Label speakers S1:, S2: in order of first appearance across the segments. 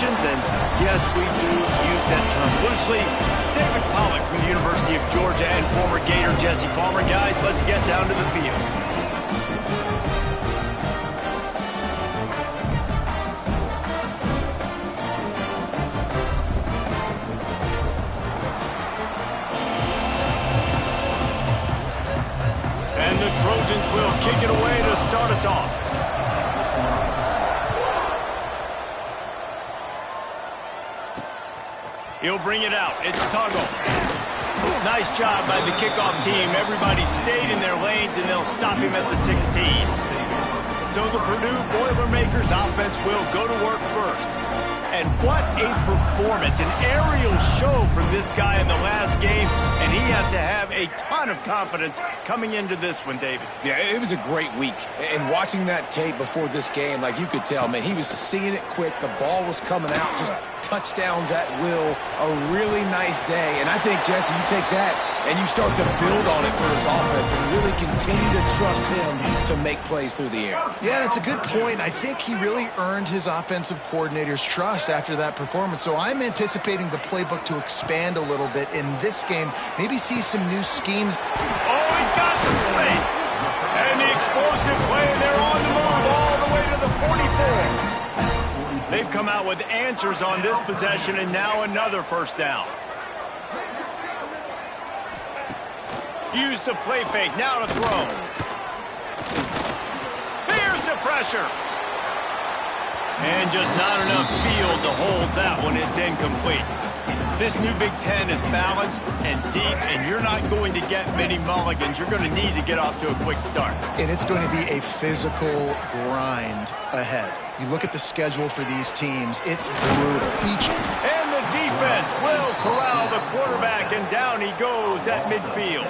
S1: Trojans, and yes, we do use that term loosely. David Pollack from the University of Georgia and former Gator Jesse Palmer. Guys, let's get down to the field. And the Trojans will kick it away to start us off. He'll bring it out. It's Tuggle. Nice job by the kickoff team. Everybody stayed in their lanes, and they'll stop him at the 16. So the Purdue Boilermakers offense will go to work first. And what a performance, an aerial show from this guy in the last game, and he has to have a ton of confidence coming into this one, David.
S2: Yeah, it was a great week. And watching that tape before this game, like you could tell, man, he was seeing it quick. The ball was coming out, just touchdowns at will. A really nice day. And I think, Jesse, you take that and you start to build on it for this offense and really continue to trust him to make plays through the air.
S3: Yeah, that's a good point. I think he really earned his offensive coordinator's trust after that performance. So I'm anticipating the playbook to expand a little bit in this game. Maybe see some new schemes.
S1: Oh, he's got some space. And the explosive play, and they're on the move all the way to the 44. They've come out with answers on this possession, and now another first down. Use the play fake, now to throw. Here's the pressure. And just not enough field to hold that one. It's incomplete. This new Big Ten is balanced and deep, and you're not going to get many mulligans. You're going to need to get off to a quick start.
S3: And it's going to be a physical grind ahead. You look at the schedule for these teams, it's brutal.
S1: And the defense will corral the quarterback, and down he goes at midfield.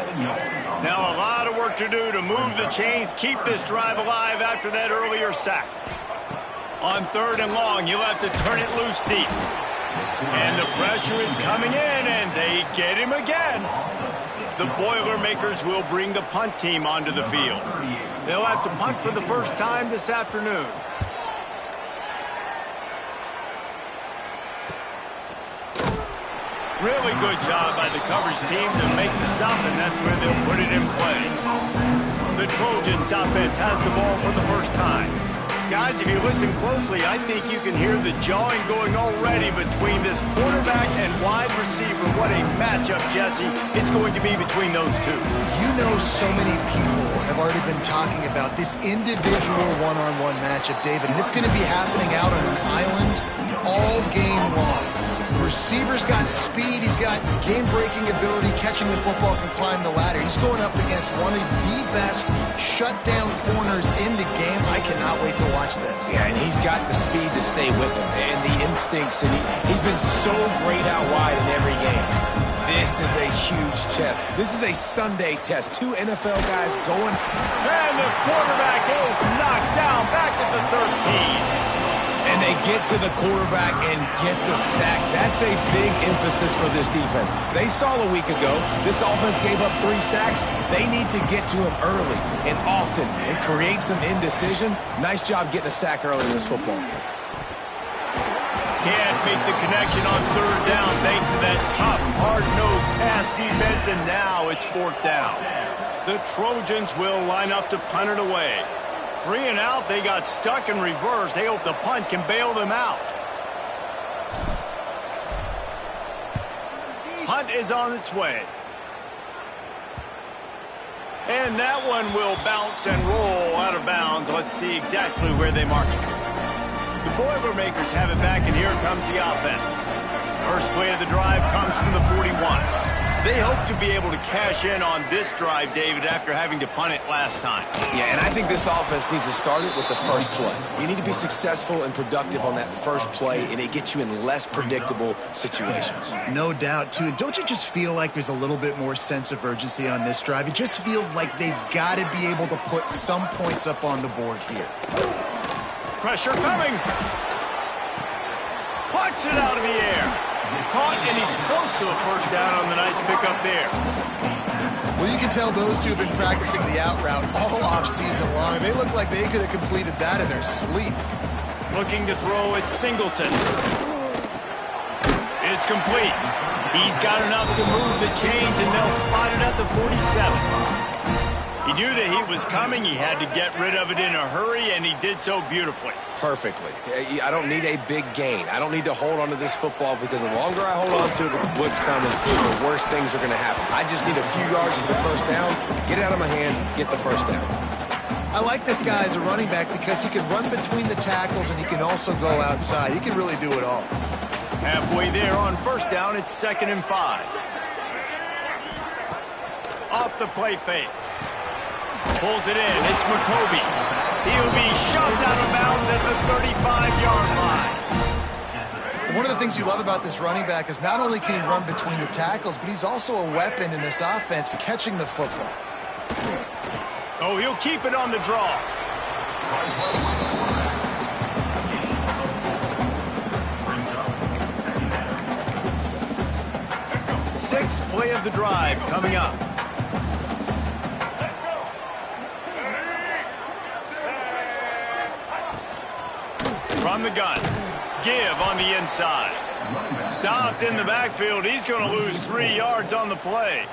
S1: Now a lot of work to do to move the chains, keep this drive alive after that earlier sack. On 3rd and long, you'll have to turn it loose deep. And the pressure is coming in, and they get him again. The Boilermakers will bring the punt team onto the field. They'll have to punt for the first time this afternoon. Really good job by the coverage team to make the stop, and that's where they'll put it in play. The Trojans offense has the ball for the first time. Guys, if you listen closely, I think you can hear the jawing going already between this quarterback and wide receiver. What a matchup, Jesse, it's going to be between those two.
S3: You know, so many people have already been talking about this individual one-on-one matchup, David, and it's going to be happening out on an island all game long. The receiver's got speed, he's got game-breaking ability, catching the football, can climb the ladder. He's going up against one of the best shutdown corners in the game. I cannot wait to watch this.
S2: Yeah, and he's got the speed to stay with him and the instincts, and he's been so great out wide in every game. This is a huge test. This is a Sunday test. 2 NFL guys going.
S1: And the quarterback is knocked down back at the 13.
S2: And they get to the quarterback and get the sack. That's a big emphasis for this defense. They saw a week ago, this offense gave up 3 sacks. They need to get to him early and often and create some indecision. Nice job getting a sack early in this football game.
S1: Can't make the connection on 3rd down thanks to that tough, hard-nosed pass defense, and now it's 4th down. The Trojans will line up to punt it away. 3 and out, they got stuck in reverse. They hope the punt can bail them out. Punt is on its way. And that one will bounce and roll out of bounds. Let's see exactly where they mark it. The Boilermakers have it back, and here comes the offense. First play of the drive comes from the 41. They hope to be able to cash in on this drive, David, after having to punt it last time.
S2: Yeah, and I think this offense needs to start it with the first play. You need to be successful and productive on that first play, and it gets you in less predictable situations.
S3: No doubt, too. Don't you just feel like there's a little bit more sense of urgency on this drive? It just feels like they've got to be able to put some points up on the board here.
S1: Pressure coming. Puts it out of the air. Caught, and he's close to a first down on the nice pickup there.
S3: Well, you can tell those two have been practicing the out route all off-season long. They look like they could have completed that in their sleep.
S1: Looking to throw it, Singleton. it's complete. He's got enough to move the chains, and they'll spot it at the 47. He knew that he was coming. He had to get rid of it in a hurry, and he did so beautifully.
S2: Perfectly. I don't need a big gain. I don't need to hold on to this football because the longer I hold on to it with the blitz coming, the worse things are going to happen. I just need a few yards for the first down, get it out of my hand, get the first down.
S3: I like this guy as a running back because he can run between the tackles and he can also go outside. He can really do it all.
S1: Halfway there on first down, it's 2nd and 5. Off the play fake. Pulls it in. It's McCoby. He'll be shoved out of bounds at the 35-yard line.
S3: One of the things you love about this running back is not only can he run between the tackles, but he's also a weapon in this offense catching the football.
S1: Oh, he'll keep it on the draw. Sixth play of the drive coming up. From the gun. Give on the inside. Stopped in the backfield. He's going to lose 3 yards on the play.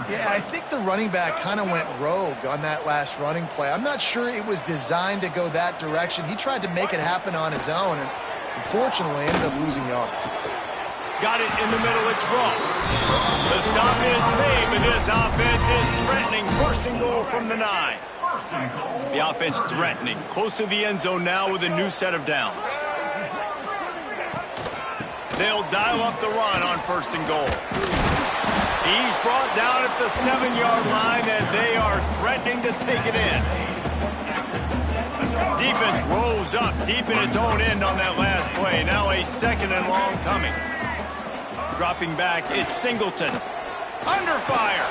S3: Yeah, I think the running back kind of went rogue on that last running play. I'm not sure it was designed to go that direction. He tried to make it happen on his own, and unfortunately ended up losing yards.
S1: Got it in the middle. It's Ross. The stop is made, but this offense is threatening. 1st and goal from the 9. The offense threatening. Close to the end zone now with a new set of downs. They'll dial up the run on 1st and goal. He's brought down at the 7-yard line, and they are threatening to take it in. Defense rolls up deep in its own end on that last play. Now a 2nd and long coming. Dropping back, it's Singleton. Under fire.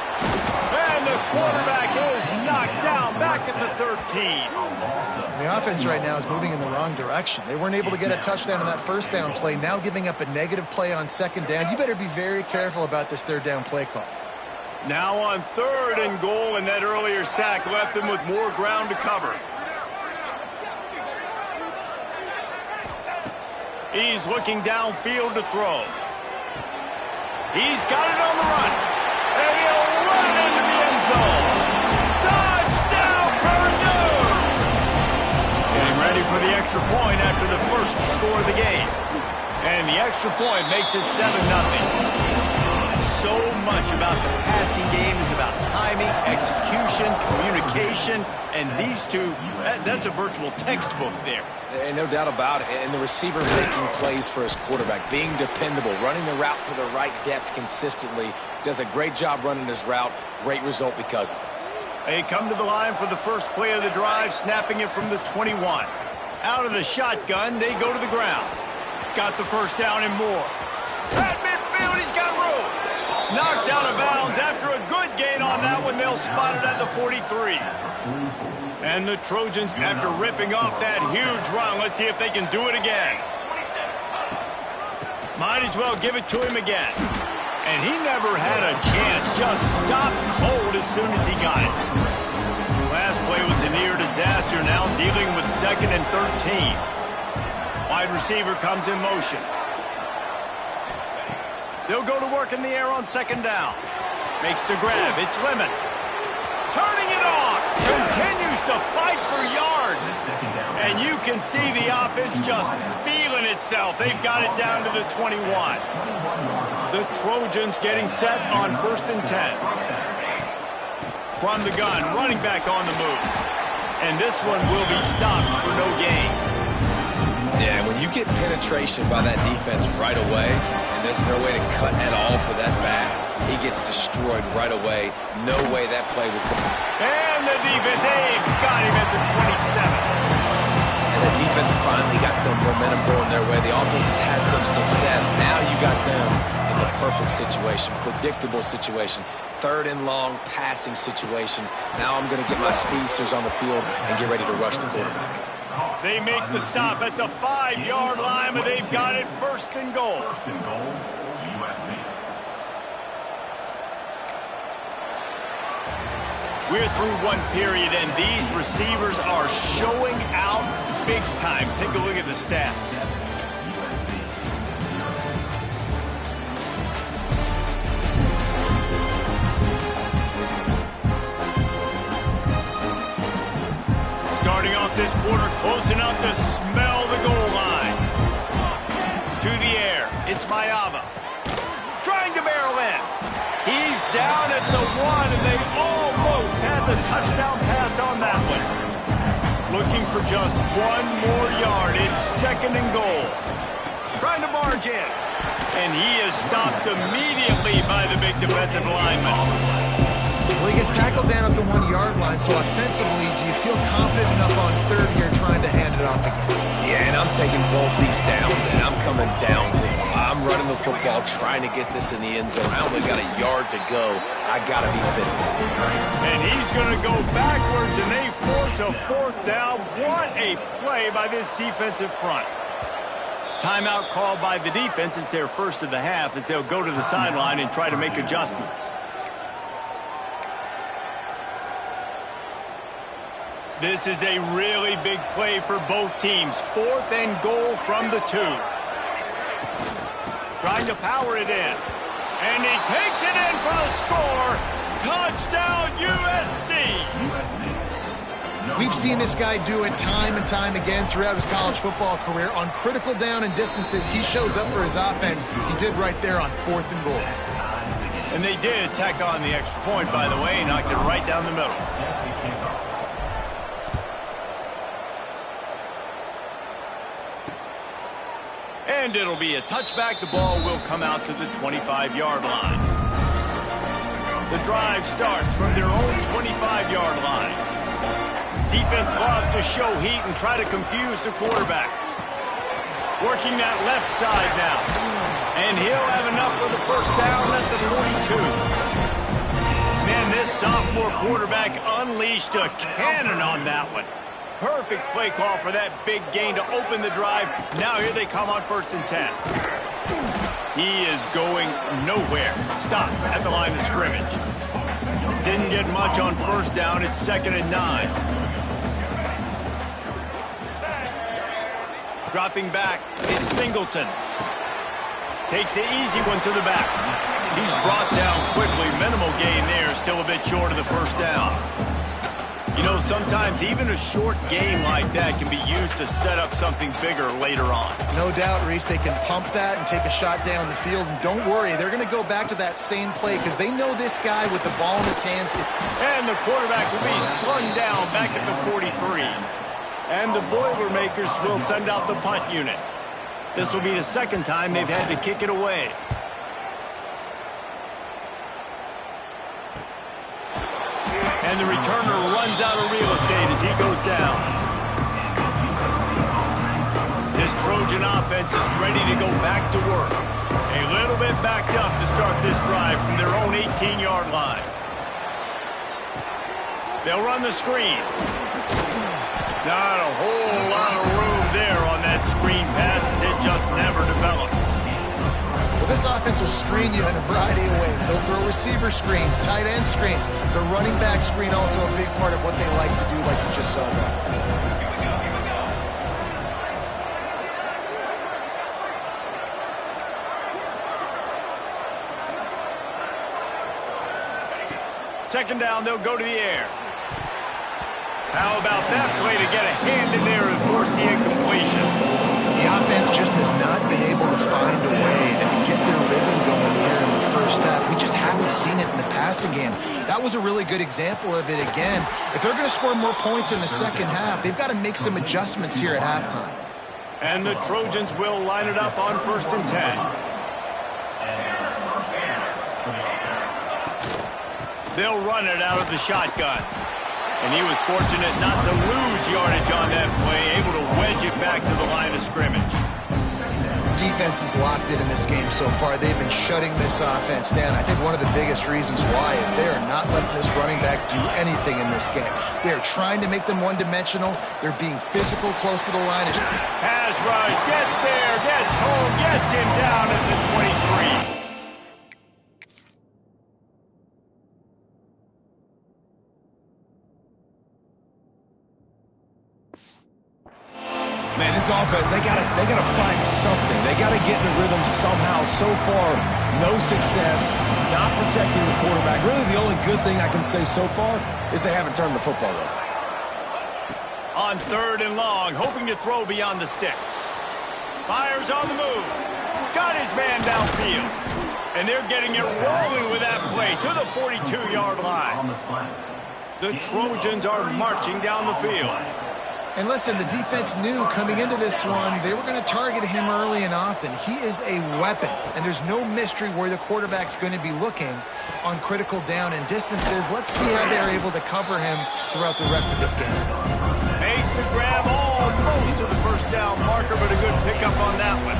S1: And the quarterback is knocked down back at the 13.
S3: The offense right now is moving in the wrong direction. They weren't able to get a touchdown on that 1st down play. Now giving up a negative play on 2nd down. You better be very careful about this 3rd down play call.
S1: Now on 3rd and goal, and that earlier sack left them with more ground to cover. He's looking downfield to throw. He's got it on the run. And he'll run it into the end zone. Touchdown, Purdue! Getting ready for the extra point after the first score of the game. And the extra point makes it 7-0. So much about the passing game is about timing, execution, communication, and these two, that's a virtual textbook there.
S2: And no doubt about it. And the receiver making plays for his quarterback, being dependable, running the route to the right depth consistently, does a great job running his route. Great result because of it.
S1: They come to the line for the first play of the drive, snapping it from the 21. Out of the shotgun, they go to the ground. Got the first down and more. At midfield, he's got room. Knocked out of bounds after a good gain on that one. They'll spot it at the 43. And the Trojans, after ripping off that huge run, let's see if they can do it again. Might as well give it to him again. And he never had a chance. Just stopped cold as soon as he got it. Last play was a near disaster. Now dealing with 2nd and 13. Wide receiver comes in motion. They'll go to work in the air on 2nd down. Makes the grab. It's Lemon. Turning it on. Continues to fight for yards. And you can see the offense just feeling itself. They've got it down to the 21. The Trojans getting set on 1st and 10. From the gun, running back on the move. And this one will be stopped for no gain.
S2: Yeah, when you get penetration by that defense right away, and there's no way to cut at all for that back, he gets destroyed right away. No way that play was going to...
S1: And the defense, they've got him at the 27.
S2: And the defense finally got some momentum going their way. The offense has had some success. Now you got them in the perfect situation, predictable situation, 3rd and long passing situation. Now I'm going to get my speedsters on the field and get ready to rush the quarterback.
S1: They make the stop at the 5-yard line, but they've got it 1st and goal. We're through one period, and these receivers are showing out big time. Take a look at the stats. touchdown pass on that one. Looking for just one more yard. It's 2nd and goal. Trying to barge in. And he is stopped immediately by the big defensive lineman.
S3: Well, he gets tackled down at the 1-yard line, so offensively, do you feel confident enough on 3rd here trying to hand it off again?
S2: Yeah, and I'm taking both these downs, and I'm coming downhill. I'm running the football, trying to get this in the end zone. I only got a yard to go. I got to be physical.
S1: And he's going to go backwards, and they force a 4th down. What a play by this defensive front. Timeout called by the defense. It's their first of the half as they'll go to the sideline and try to make adjustments. This is a really big play for both teams. 4th and goal from the 2. Trying to power it in. And he takes it in for the score. Touchdown, USC.
S3: We've seen this guy do it time and time again throughout his college football career. On critical down and distances, he shows up for his offense. He did right there on 4th and goal.
S1: And they did tack on the extra point, by the way. Knocked it right down the middle. And it'll be a touchback. The ball will come out to the 25-yard line. The drive starts from their own 25-yard line. Defense loves to show heat and try to confuse the quarterback. Working that left side now. And he'll have enough for the 1st down at the 42. Man, this sophomore quarterback unleashed a cannon on that one. Perfect play call for that big gain to open the drive. Now here they come on 1st and 10. He is going nowhere. Stop at the line of scrimmage. Didn't get much on 1st down. It's 2nd and 9. Dropping back, it's Singleton. Takes the easy one to the back. He's brought down quickly. Minimal gain there. Still a bit short of the 1st down. You know, sometimes even a short game like that can be used to set up something bigger later on.
S3: No doubt, Reese, they can pump that and take a shot down the field. And don't worry, they're going to go back to that same play because they know this guy with the ball in his hands.
S1: And the quarterback will be slung down back at the 43. And the Boilermakers will send out the punt unit. This will be the 2nd time they've had to kick it away. And the returner runs out of real estate as he goes down. This Trojan offense is ready to go back to work. A little bit backed up to start this drive from their own 18-yard line. They'll run the screen. Not a whole lot of room there on that screen pass as it just never developed.
S3: Well, this offense will screen you in a variety of ways. They'll throw receiver screens, tight end screens. The running back screen also a big part of what they like to do, like you just saw there.
S1: Second down, they'll go to the air. How about that play to get a hand in there and force the incompletion?
S3: The offense just has not been able to find a way to get their rhythm going here in the 1st half. We just haven't seen it in the passing game. That was a really good example of it again. If they're going to score more points in the 2nd half, they've got to make some adjustments here at halftime.
S1: And the Trojans will line it up on 1st and 10. They'll run it out of the shotgun. And he was fortunate not to lose yardage on that play, able to wedge it back to the line of scrimmage.
S3: Defense is locked in this game so far. They've been shutting this offense down. I think one of the biggest reasons why is they are not letting this running back do anything in this game. They are trying to make them one-dimensional. They're being physical close to the line.
S1: Pass rush, gets there, gets home, gets him down at the 23.
S2: Man, this offense, they gotta find something. They gotta get in the rhythm somehow. So far, no success, not protecting the quarterback. Really, the only good thing I can say so far is they haven't turned the football over.
S1: On 3rd and long, hoping to throw beyond the sticks. Fires on the move. Got his man downfield. And they're getting it rolling with that play to the 42-yard line. The Trojans are marching down the field.
S3: And listen, the defense knew coming into this one, they were going to target him early and often. He is a weapon, and there's no mystery where the quarterback's going to be looking on critical down and distances. Let's see how they're able to cover him throughout the rest of this game.
S1: Makes the grab almost to the first down marker, but a good pickup on that one.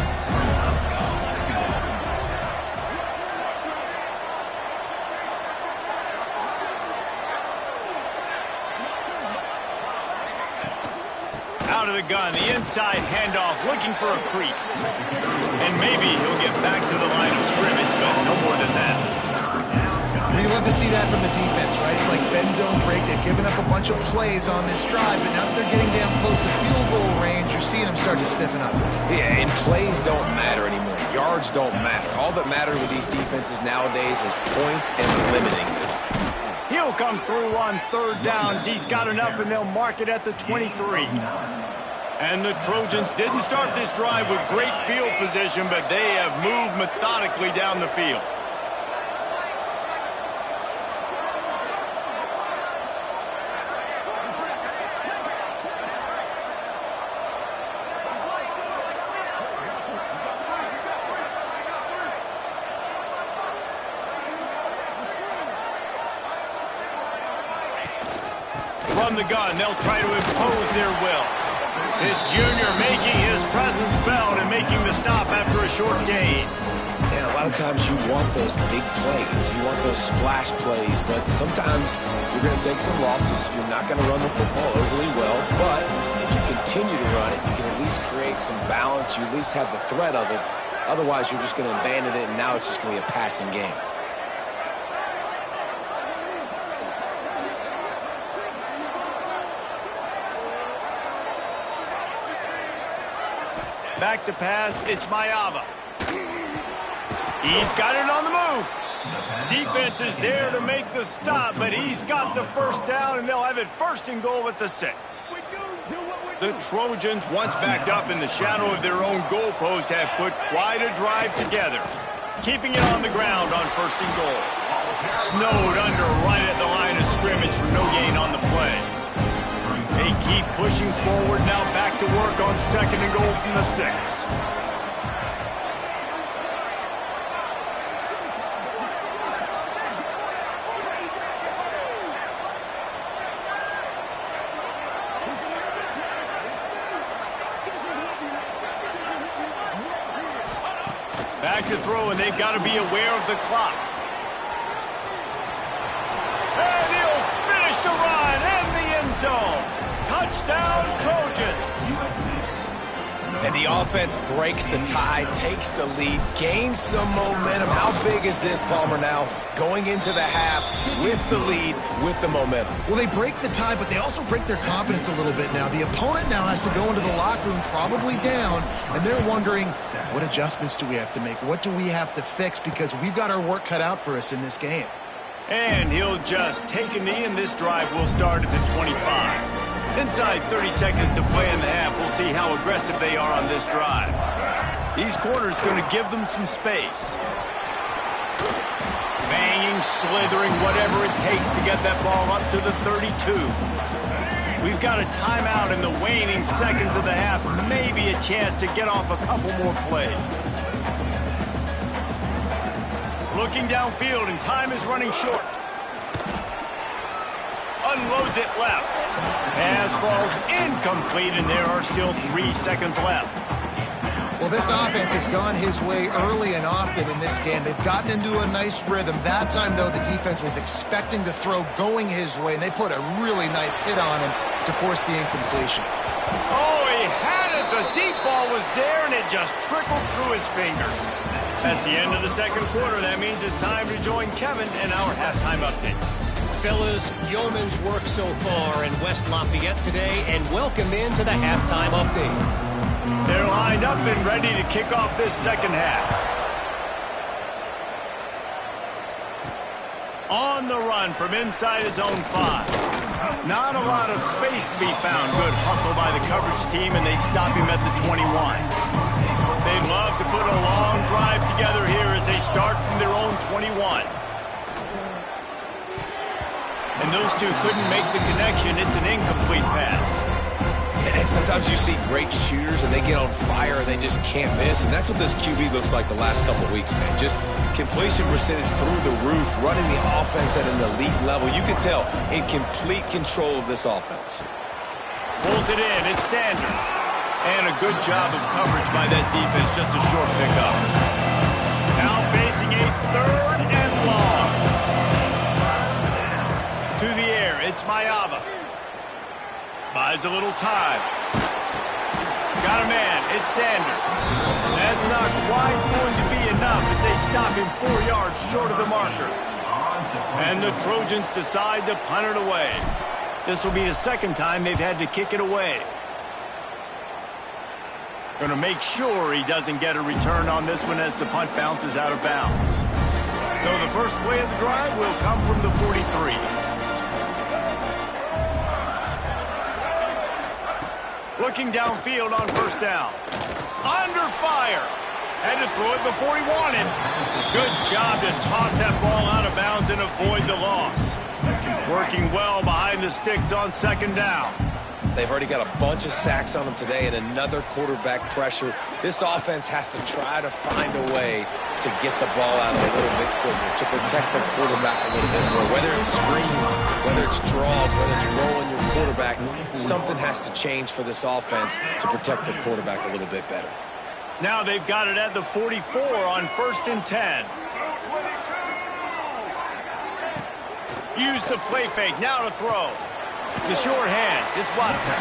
S1: Out of the gun, the inside handoff, looking for a crease. And maybe he'll get back to the line of scrimmage, but no more than that.
S3: We love to see that from the defense, right? It's like bend, don't break. They've given up a bunch of plays on this drive, but now that they're getting down close to field goal range, you're seeing them start to stiffen up.
S2: Yeah, and plays don't matter anymore. Yards don't matter. All that matters with these defenses nowadays is points and limiting them.
S1: He'll come through on third downs. He's got enough, and they'll mark it at the 23. And the Trojans didn't start this drive with great field position, but they have moved methodically down the field. From the gun, they'll try to impose their will. This junior making his presence felt and making the stop after a short gain.
S2: And a lot of times you want those big plays. You want those splash plays, but sometimes you're going to take some losses. You're not going to run the football overly well, but if you continue to run it, you can at least create some balance. You at least have the threat of it. Otherwise, you're just going to abandon it, and now it's just going to be a passing game.
S1: Back to pass, it's Mayava. He's got it on the move. Defense is there to make the stop, but he's got the first down, and they'll have it first and goal at the 6. The Trojans, once backed up in the shadow of their own goalpost, have put quite a drive together, keeping it on the ground on first and goal. Snowed under right at the line of scrimmage for no gain on the play. They keep pushing forward, now back to work on second and goal from the 6. Back to throw, and they've got to be aware of the clock. And he'll finish the run in the end zone. Touchdown, Trojans.
S2: And the offense breaks the tie, takes the lead, gains some momentum. How big is this, Palmer, now going into the half with the lead, with the momentum?
S3: Well, they break the tie, but they also break their confidence a little bit now. The opponent now has to go into the locker room probably down, and they're wondering, what adjustments do we have to make? What do we have to fix? Because we've got our work cut out for us in this game.
S1: And he'll just take a knee, and this drive will start at the 25. Inside 30 seconds to play in the half. We'll see how aggressive they are on this drive. These corners going to give them some space. Banging, slithering, whatever it takes to get that ball up to the 32. We've got a timeout in the waning seconds of the half. Maybe a chance to get off a couple more plays. Looking downfield, and time is running short. Unloads it left. Pass falls incomplete, and there are still 3 seconds left.
S3: Well, this offense has gone his way early and often in this game. They've gotten into a nice rhythm. That time, though, the defense was expecting the throw going his way, and they put a really nice hit on him to force the incompletion.
S1: Oh, he had it. The deep ball was there, and it just trickled through his fingers. That's the end of the second quarter. That means it's time to join Kevin in our halftime update.
S4: Fellas, yeoman's work so far in West Lafayette today, and welcome into the halftime update.
S1: They're lined up and ready to kick off this second half. On the run from inside his own 5. Not a lot of space to be found. Good hustle by the coverage team, and they stop him at the 21. They'd love to put a long drive together here as they start from their own 21. And those two couldn't make the connection. It's an incomplete pass.
S2: And sometimes you see great shooters and they get on fire and they just can't miss. And that's what this QB looks like the last couple of weeks, man. Just completion percentage through the roof, running the offense at an elite level. You can tell in complete control of this offense.
S1: Pulls it in. It's Sanders. And a good job of coverage by that defense. Just a short pickup. Now facing a 3rd and long. To the air. It's Mayava. Buys a little time. Got a man. It's Sanders. That's not quite going to be enough as they stop him 4 yards short of the marker. And the Trojans decide to punt it away. This will be the second time they've had to kick it away. Going to make sure he doesn't get a return on this one as the punt bounces out of bounds. So the first play of the drive will come from the 43. Looking downfield on first down. Under fire. Had to throw it before he wanted. Good job to toss that ball out of bounds and avoid the loss. Working well behind the sticks on second down.
S2: They've already got a bunch of sacks on them today and another quarterback pressure. This offense has to try to find a way to get the ball out a little bit quicker, to protect the quarterback a little bit more. Whether it's screens, whether it's draws, whether it's rolling your quarterback, something has to change for this offense to protect the quarterback a little bit better.
S1: Now they've got it at the 44 on 1st and 10. Use the play fake. Now to throw. The short hands. It's Watson.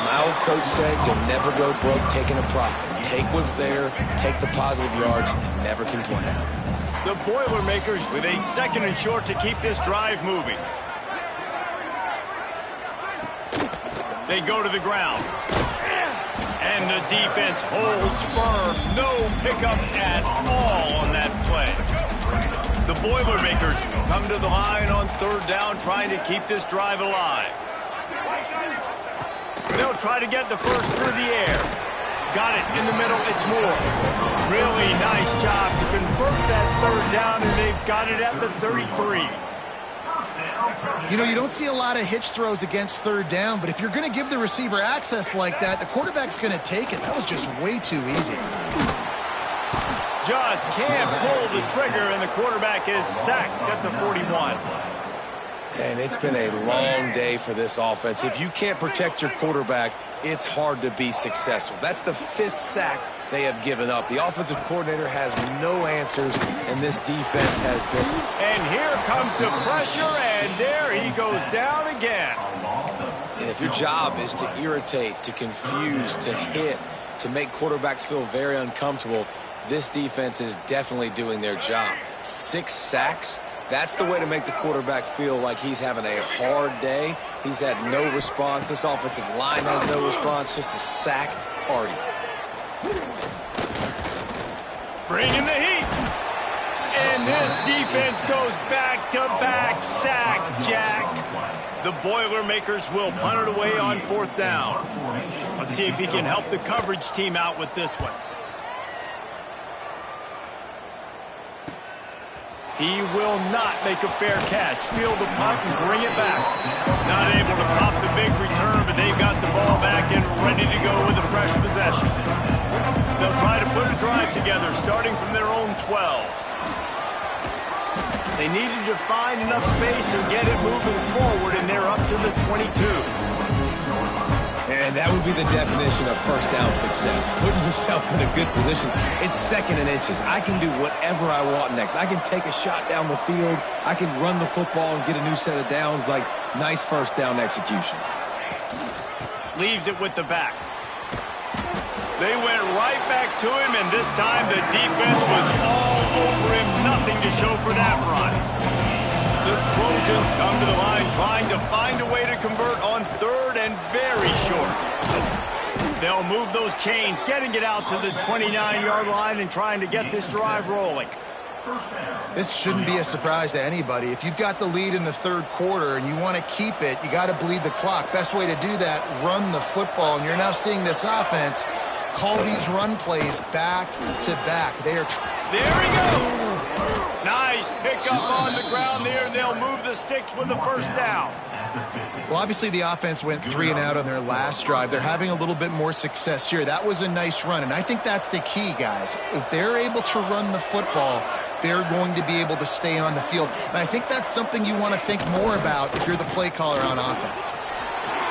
S2: My old coach said you'll never go broke taking a profit. Take what's there, take the positive yards, and never complain.
S1: The Boilermakers with a 2nd and short to keep this drive moving. They go to the ground. And the defense holds firm. No pickup at all on that play. The Boilermakers come to the line on 3rd down, trying to keep this drive alive. They'll try to get the first through the air. Got it in the middle. It's Moore. Really nice job to convert that 3rd down, and they've got it at the 33.
S3: You know, you don't see a lot of hitch throws against 3rd down, but if you're going to give the receiver access like that, the quarterback's going to take it. That was just way too easy.
S1: Just can't pull the trigger, and the quarterback is sacked at the 41.
S2: And it's been a long day for this offense. If you can't protect your quarterback, it's hard to be successful. That's the 5th sack they have given up. The offensive coordinator has no answers, and this defense has been.
S1: And here comes the pressure, and there he goes down again.
S2: And if your job is to irritate, to confuse, to hit, to make quarterbacks feel very uncomfortable, this defense is definitely doing their job. 6 sacks. That's the way to make the quarterback feel like he's having a hard day. He's had no response. This offensive line has no response. Just a sack party.
S1: Bringing the heat. And this defense goes back-to-back sack, Jack. The Boilermakers will punt it away on 4th down. Let's see if he can help the coverage team out with this one. He will not make a fair catch. Field the punt and bring it back. Not able to pop the big return, but they've got the ball back and ready to go with a fresh possession. They'll try to put a drive together, starting from their own 12. They needed to find enough space and get it moving forward, and they're up to the 22.
S2: And that would be the definition of first down success. Putting yourself in a good position. It's 2nd and inches. I can do whatever I want next. I can take a shot down the field. I can run the football and get a new set of downs. Like, nice first down execution.
S1: Leaves it with the back. They went right back to him, and this time the defense was all over him. Nothing to show for that run. The Trojans come to the line trying to find a way to convert on 3rd and very short. They'll move those chains, getting it out to the 29-yard line and trying to get this drive rolling.
S3: This shouldn't be a surprise to anybody. If you've got the lead in the 3rd quarter and you want to keep it, you got to bleed the clock. Best way to do that, run the football. And you're now seeing this offense call these run plays back to back. There he goes.
S1: Nice pickup on the ground there, and they'll move the sticks with the first down.
S3: Well, obviously the offense went 3 and out on their last drive. They're having a little bit more success here. That was a nice run, and I think that's the key, guys. If they're able to run the football, they're going to be able to stay on the field. And I think that's something you want to think more about if you're the play caller on offense.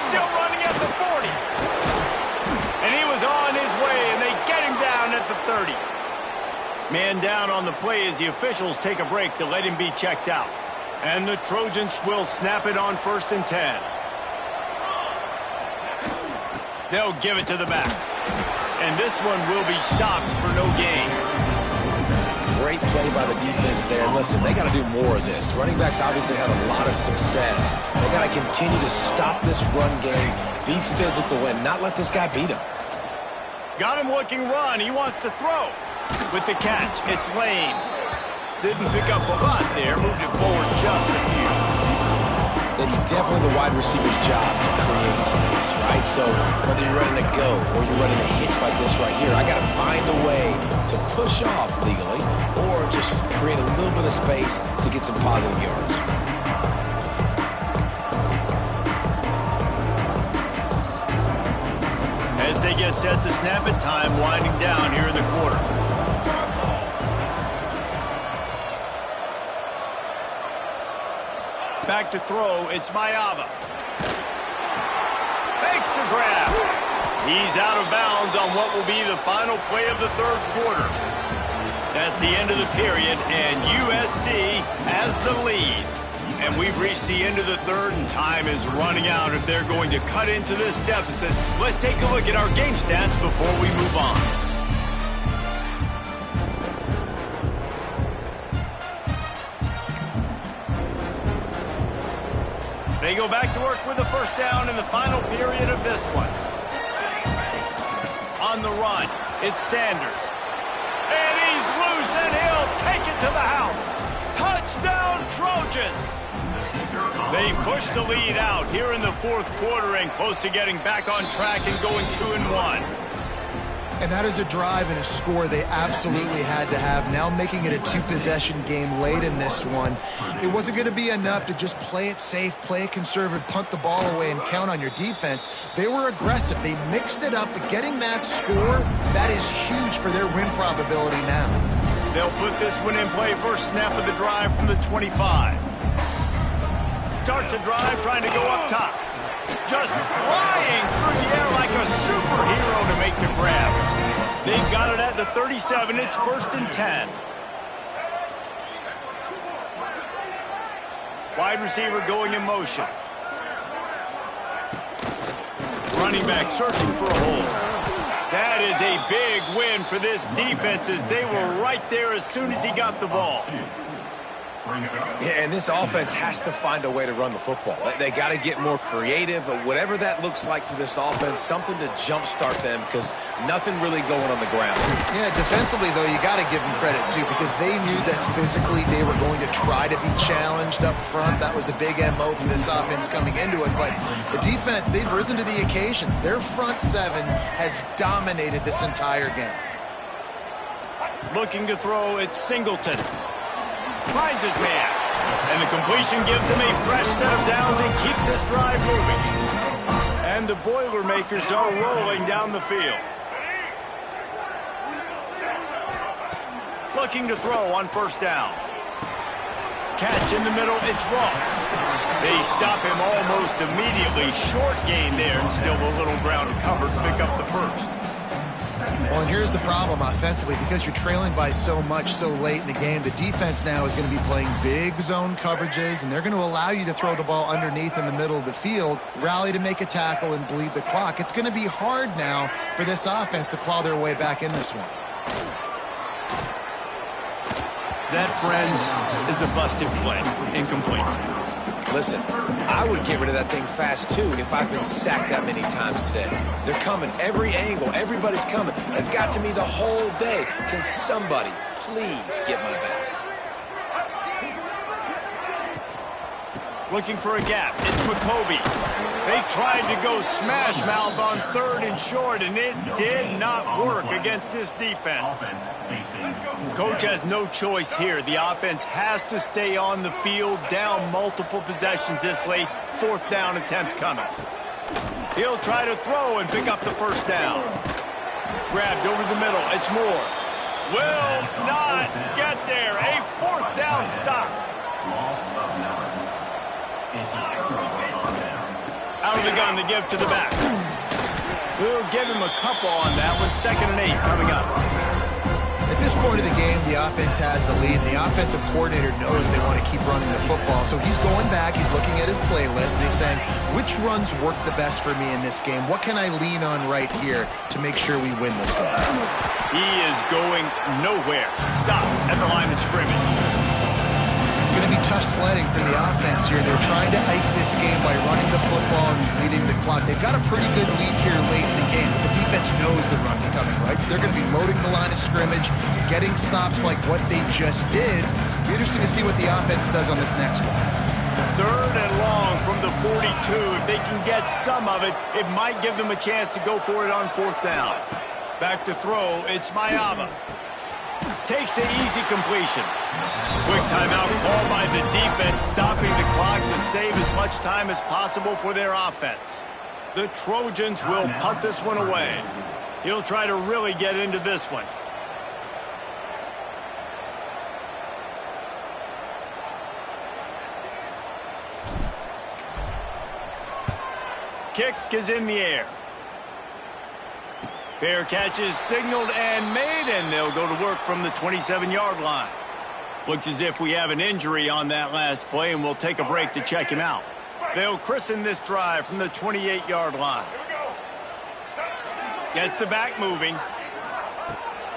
S1: Still running at the 40. And he was on his way, and they get him down at the 30. Man down on the play as the officials take a break to let him be checked out. And the Trojans will snap it on 1st and 10. They'll give it to the back. And this one will be stopped for no gain.
S2: Great play by the defense there. And listen, they got to do more of this. Running backs obviously had a lot of success. They got to continue to stop this run game, be physical, and not let this guy beat him.
S1: Got him looking run. He wants to throw. With the catch, it's Lane. Didn't pick up a lot there. Moved it forward just a few.
S2: It's definitely the wide receiver's job to create space, right? So whether you're running a go or you're running a hitch like this right here, I got to find a way to push off legally or just create a little bit of space to get some positive yards.
S1: As they get set to snap it, time winding down here in the quarter. Back to throw, it's Mayava. Makes the grab. He's out of bounds on what will be the final play of the 3rd quarter. That's the end of the period, and USC has the lead. And we've reached the end of the 3rd, and time is running out if they're going to cut into this deficit. Let's take a look at our game stats before we move on. They go back to work with the first down in the final period of this one. On the run, it's Sanders. And he's loose, and he'll take it to the house. Touchdown, Trojans! They push the lead out here in the 4th quarter and close to getting back on track and going 2-1.
S3: And that is a drive and a score they absolutely had to have. Now making it a 2-possession game late in this one. It wasn't going to be enough to just play it safe, play it conservative, punt the ball away, and count on your defense. They were aggressive. They mixed it up, but getting that score, that is huge for their win probability now.
S1: They'll put this one in play first snap of the drive from the 25. Starts a drive trying to go up top. Just flying through the air like a superhero to make the grab. They've got it at the 37. It's 1st and 10. Wide receiver going in motion. Running back searching for a hole. That is a big win for this defense as they were right there as soon as he got the ball.
S2: Yeah, and this offense has to find a way to run the football. They got to get more creative, but whatever that looks like for this offense, something to jumpstart them because nothing really going on the ground.
S3: Yeah, defensively, though, you got to give them credit, too, because they knew that physically they were going to try to be challenged up front. That was a big MO for this offense coming into it, but the defense, they've risen to the occasion. Their front 7 has dominated this entire game.
S1: Looking to throw, it's Singleton. Finds his man. And the completion gives him a fresh set of downs and keeps this drive moving. And the Boilermakers are rolling down the field. Looking to throw on first down. Catch in the middle, it's Ross. They stop him almost immediately. Short gain there, and still a little ground covered to pick up the first.
S3: Well, and here's the problem offensively. Because you're trailing by so much so late in the game, the defense now is going to be playing big zone coverages, and they're going to allow you to throw the ball underneath in the middle of the field, rally to make a tackle, and bleed the clock. It's going to be hard now for this offense to claw their way back in this one.
S1: That, friends, is a busted play. Incomplete.
S2: Listen, I would get rid of that thing fast, too, if I've been sacked that many times today. They're coming every angle. Everybody's coming. They've got to me the whole day. Can somebody please get my back?
S1: Looking for a gap. It's McCoby. They tried to go smash mouth on 3rd and short, and it did not work against this defense. Coach has no choice here. The offense has to stay on the field, down multiple possessions this late. 4th down attempt coming. He'll try to throw and pick up the 1st down. Grabbed over the middle. It's Moore. Will not get there. A 4th down stop. Out of the gun to give to the back. We'll give him a couple on that one. 2nd and 8 coming up.
S3: At this point of the game, the offense has the lead, and the offensive coordinator knows they want to keep running the football. So he's going back, he's looking at his playlist, and he's saying, which runs work the best for me in this game? What can I lean on right here to make sure we win this one?
S1: He is going nowhere. Stop at the line of scrimmage.
S3: It's going to be tough sledding for the offense here. They're trying to ice this game by running the football and leading the clock. They've got a pretty good lead here late in the game, but the defense knows the run's coming, right? So they're going to be loading the line of scrimmage, getting stops like what they just did. It'll be interesting to see what the offense does on this next one.
S1: 3rd and long from the 42. If they can get some of it, it might give them a chance to go for it on 4th down. Back to throw, it's Mayava. Takes the easy completion. Quick timeout called by the defense, stopping the clock to save as much time as possible for their offense. The Trojans will punt this one away. He'll try to really get into this one. Kick is in the air. Fair catch is signaled and made, and they'll go to work from the 27-yard line. Looks as if we have an injury on that last play, and we'll take a break to check him out. They'll christen this drive from the 28-yard line. Gets the back moving.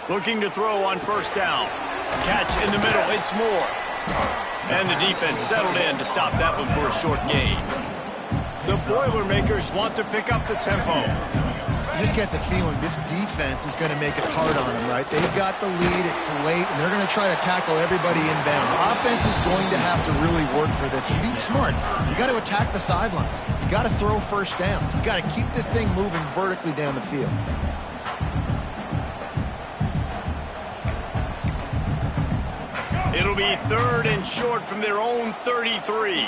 S1: Looking to throw on 1st down. Catch in the middle, it's Moore. And the defense settled in to stop that one for a short gain. The Boilermakers want to pick up the tempo.
S3: You just get the feeling this defense is going to make it hard on them, right? They've got the lead, it's late, and they're going to try to tackle everybody inbounds. Offense is going to have to really work for this and be smart. You got to attack the sidelines. You got to throw 1st downs. You got to keep this thing moving vertically down the field.
S1: It'll be 3rd and short from their own 33.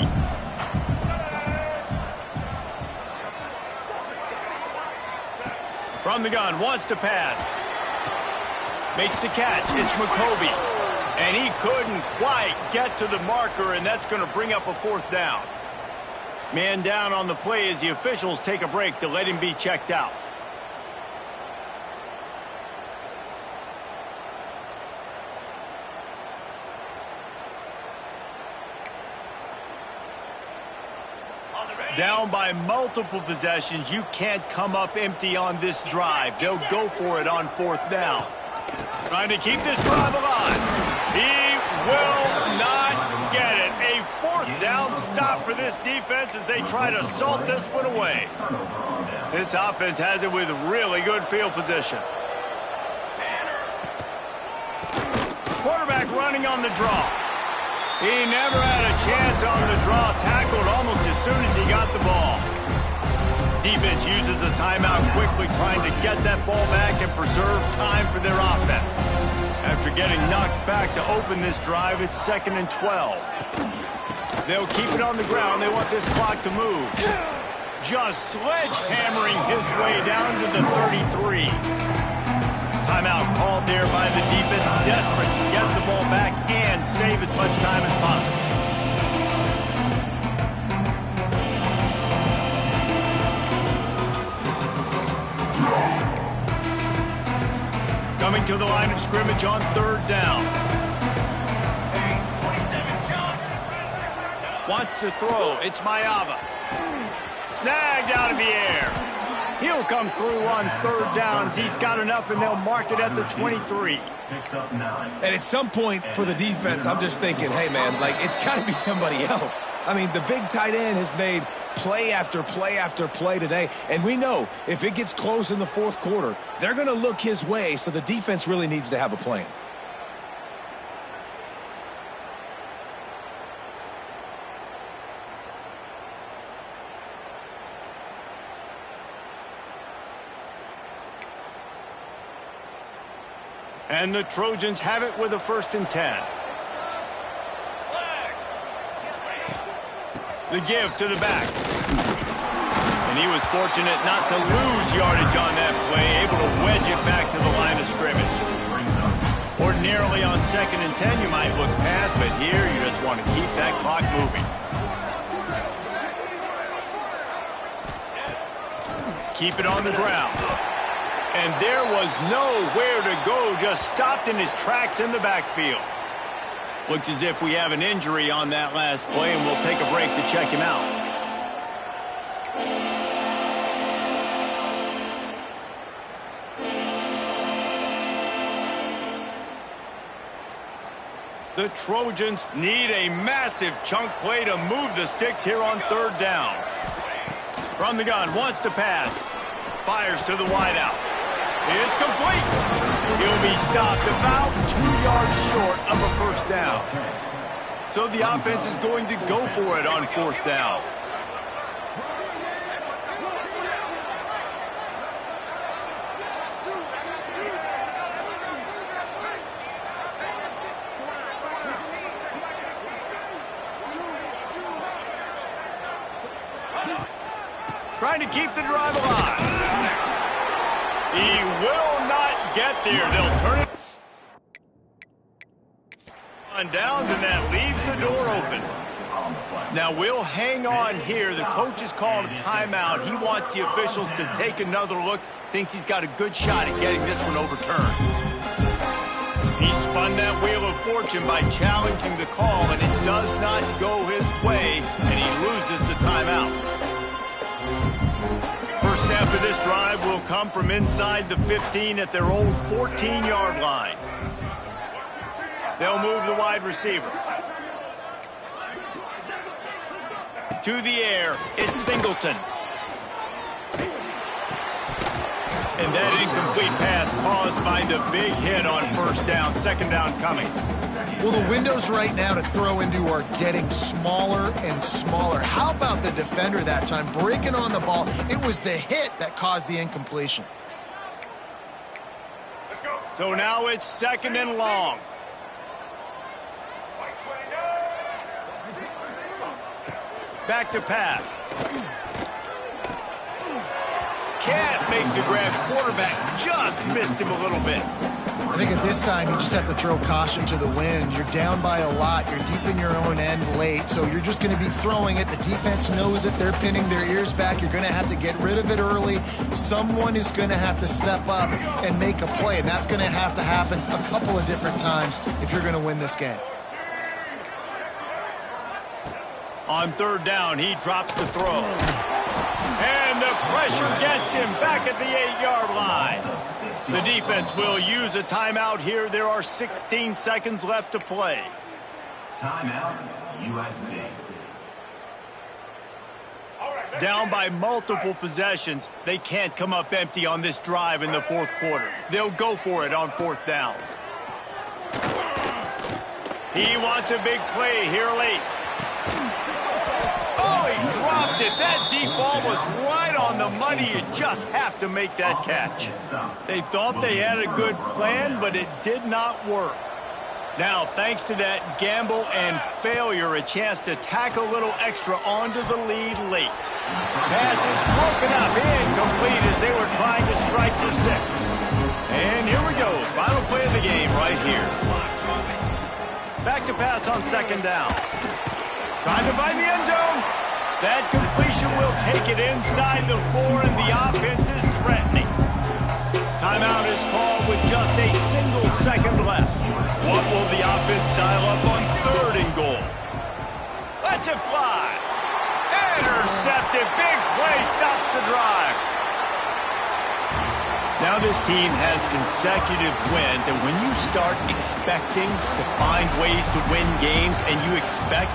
S1: From the gun, wants to pass. Makes the catch, it's McCoby. And he couldn't quite get to the marker, and that's going to bring up a 4th down. Man down on the play as the officials take a break to let him be checked out. Down by multiple possessions, you can't come up empty on this drive. They'll go for it on 4th down. Trying to keep this drive alive. He will not get it. A 4th down stop for this defense as they try to salt this one away. This offense has it with really good field position. Quarterback running on the draw. He never had a chance on the draw, tackled almost as soon as he got the ball. Defense uses a timeout quickly, trying to get that ball back and preserve time for their offense. After getting knocked back to open this drive, it's 2nd and 12. They'll keep it on the ground. They want this clock to move. Just sledgehammering his way down to the 33. Timeout called there by the defense, desperate to get the ball back and save as much time as possible. Coming to the line of scrimmage on 3rd down. Wants to throw. It's Mayava. Snagged out of the air. He'll come through on 3rd down as he's got enough, and they'll mark it at the 23.
S2: And at some point for the defense, I'm just thinking, hey, man, like, it's got to be somebody else. I mean, the big tight end has made play after play after play today, and we know if it gets close in the 4th quarter, they're going to look his way, so the defense really needs to have a plan.
S1: And the Trojans have it with a 1st and 10. The give to the back. And he was fortunate not to lose yardage on that play, able to wedge it back to the line of scrimmage. Ordinarily on 2nd and 10, you might look past, but here you just want to keep that clock moving. Keep it on the ground. And there was nowhere to go, just stopped in his tracks in the backfield. Looks as if we have an injury on that last play, and we'll take a break to check him out. The Trojans need a massive chunk play to move the sticks here on 3rd down. From the gun, wants to pass. Fires to the wideout. It's complete. He'll be stopped about 2 yards short of a 1st down. So the offense is going to go for it on 4th down. Trying to keep the drive alive. He will not get there. They'll turn it on downs, and that leaves the door open. Now we'll hang on here. The coach has called a timeout. He wants the officials to take another look. Thinks he's got a good shot at getting this one overturned. He spun that wheel of fortune by challenging the call, and it does not go his way, and he loses the timeout. First snap of this drive will come from inside the 15 at their own 14-yard line. They'll move the wide receiver. To the air, it's Singleton. And that incomplete pass caused by the big hit on 1st down. 2nd down coming.
S3: Well, the windows right now to throw into are getting smaller and smaller. How about the defender that time breaking on the ball? It was the hit that caused the incompletion.
S1: So now it's 2nd and long. Back to pass. Can't make the grab. Quarterback just missed him a little bit.
S3: I think at this time, you just have to throw caution to the wind. You're down by a lot. You're deep in your own end late, so you're just going to be throwing it. The defense knows it. They're pinning their ears back. You're going to have to get rid of it early. Someone is going to have to step up and make a play, and that's going to have to happen a couple of different times if you're going to win this game.
S1: On 3rd down, he drops the throw. And the pressure gets him back at the 8-yard line. The defense will use a timeout here. There are 16 seconds left to play.
S5: Timeout, USC.
S1: Down by multiple possessions, they can't come up empty on this drive in the 4th quarter. They'll go for it on 4th down. He wants a big play here late. Oh, he dropped it. That deep ball was right on the money. You just have to make that catch. They thought they had a good plan, but it did not work. Now, thanks to that gamble and failure, a chance to tack a little extra onto the lead late. Pass is broken up, incomplete as they were trying to strike for 6. And here we go, final play of the game right here. Back to pass on 2nd down. Trying to find the end zone. That completion will take it inside the 4, and the offense is threatening. Timeout is called with just a single second left. What will the offense dial up on 3rd and goal? Lets it fly. Intercepted. Big play stops the drive. Now this team has consecutive wins, and when you start expecting to find ways to win games and you expect